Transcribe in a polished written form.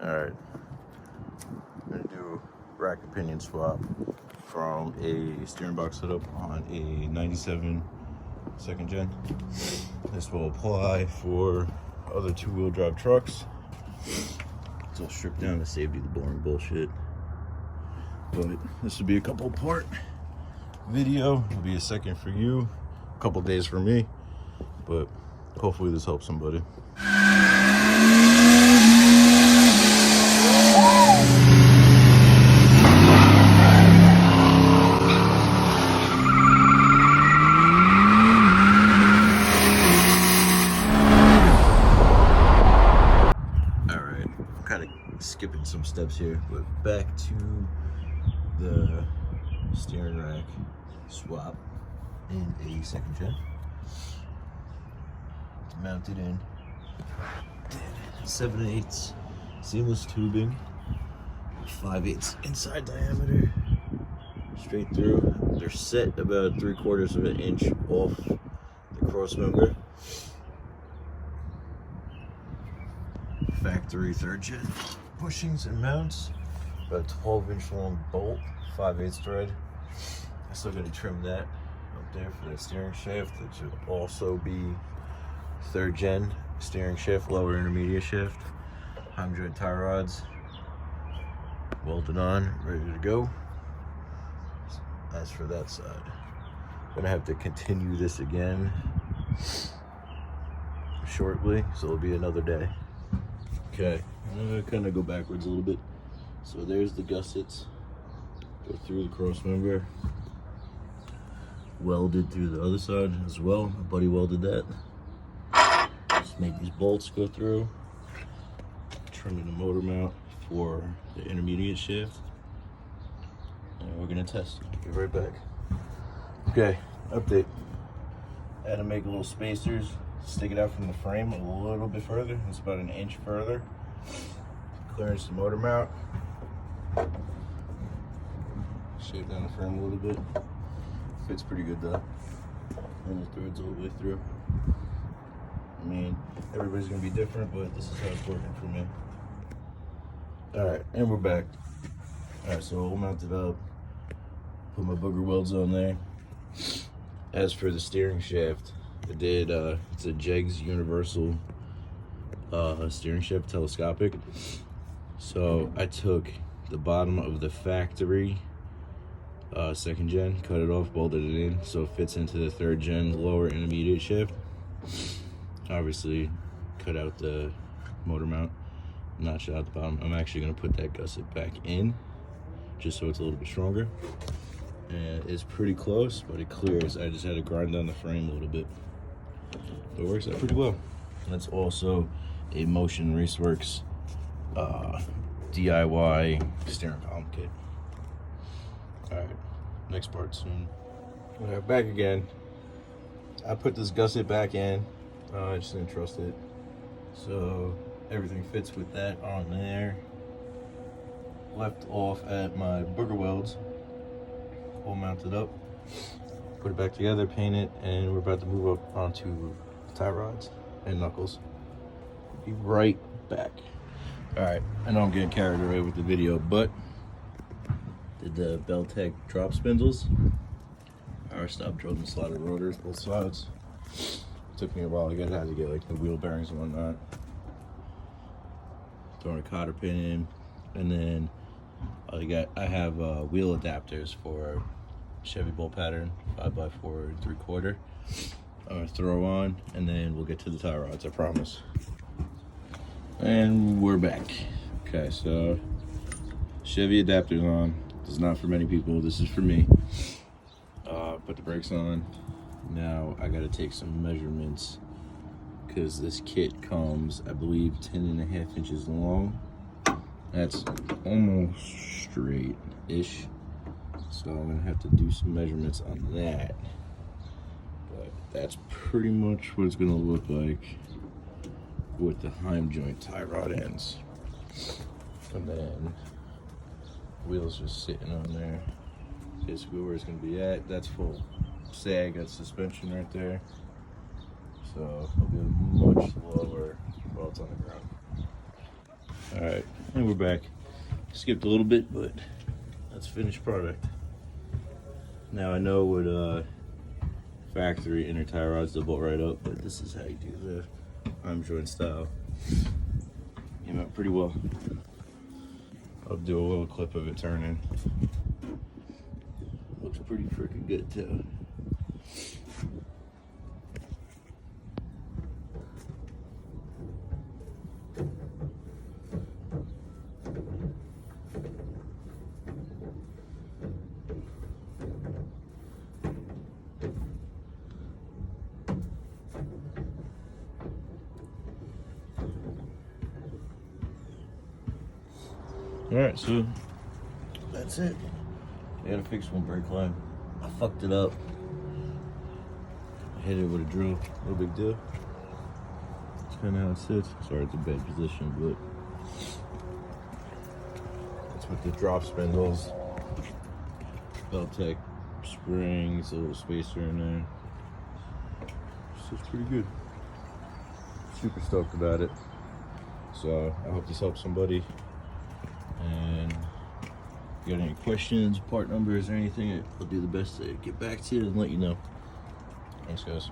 Alright, I'm going to do rack and pinion swap from a steering box setup on a 97 second gen. This will apply for other two-wheel drive trucks. So I'll strip down to save you the boring bullshit. But this will be a couple part video. It'll be a second for you, a couple days for me, but hopefully this helps somebody. Skipping some steps here, but back to the steering rack swap in a second gen. It's mounted in 7/8 seamless tubing, 5/8 inside diameter, straight through. They're set about 3/4 of an inch off the cross member. Factory 3rd gen bushings and mounts, about a 12-inch long bolt, 5/8 thread. I still gotta trim that up there for that steering shaft. That should also be 3rd gen steering shaft, lower intermediate shaft. Home-joint tie rods welded on, ready to go. As for that side, I'm gonna have to continue this again shortly, so it'll be another day. Okay, I'm gonna kind of go backwards a little bit. So there's the gussets, go through the cross member, welded through the other side as well. My buddy welded that. Just make these bolts go through, trimming the motor mount for the intermediate shaft, and we're gonna test. Be right back. Okay, update. I had to make little spacers, stick it out from the frame a little bit further. It's about an inch further. Clearance the motor mount. Shave down the frame a little bit. Fits pretty good though. And the threads all the way through. I mean, everybody's gonna be different, but this is how it's working for me. Alright, and we're back. Alright, so we'll mount it up. Put my booger welds on there. As for the steering shaft, I did, it's a Jegs Universal steering shaft, telescopic. So I took the bottom of the factory 2nd gen, cut it off, bolted it in, so it fits into the 3rd gen lower intermediate shaft. Obviously, cut out the motor mount, notch it out the bottom. I'm actually gonna put that gusset back in, just so it's a little bit stronger. And it's pretty close, but it clears. I just had to grind down the frame a little bit. It works out pretty well. That's also a Motion Raceworks DIY steering column kit. Alright, next part soon. Alright, back again. I put this gusset back in. I just didn't trust it. So everything fits with that on there. Left off at my booger welds. All mounted up. Put it back together, paint it, and we're about to move up onto tie rods and knuckles. Be right back. All right, I know I'm getting carried away with the video, but did the Beltec drop spindles. Power stop drilled and slotted rotors, both sides. Took me a while to get. I had to get like the wheel bearings and whatnot. Throwing a cotter pin in, and then I have wheel adapters for Chevy bolt pattern 5x4 3/4. I'm gonna throw on, and then we'll get to the tie rods, I promise. And we're back. Okay, so Chevy adapters on. This is not for many people. This is for me. Put the brakes on. Now I gotta take some measurements because this kit comes, I believe, 10.5 inches long. That's almost straight-ish. So I'm gonna have to do some measurements on that. But that's pretty much what it's gonna look like with the Heim joint tie rod ends. And then wheels just sitting on there. Basically where it's gonna be at. That's full sag, that's suspension right there. So it'll be much lower while it's on the ground. All right, and we're back. Skipped a little bit, but that's finished product. Now I know what factory inner tie rods they'll bolt right up, but this is how you do the arm joint style. Came out pretty well. I'll do a little clip of it turning. Looks pretty freaking good too. All right, so that's it. I gotta fix one brake line. I fucked it up. I hit it with a drill. No big deal. That's kind of how it sits. Sorry, it's a bad position, but that's with the drop spindles, Beltec springs, a little spacer in there. It's pretty good. Super stoked about it. So I hope this helps somebody. And if you got any questions, part numbers, or anything, I'll do the best to get back to you and let you know. Thanks, guys.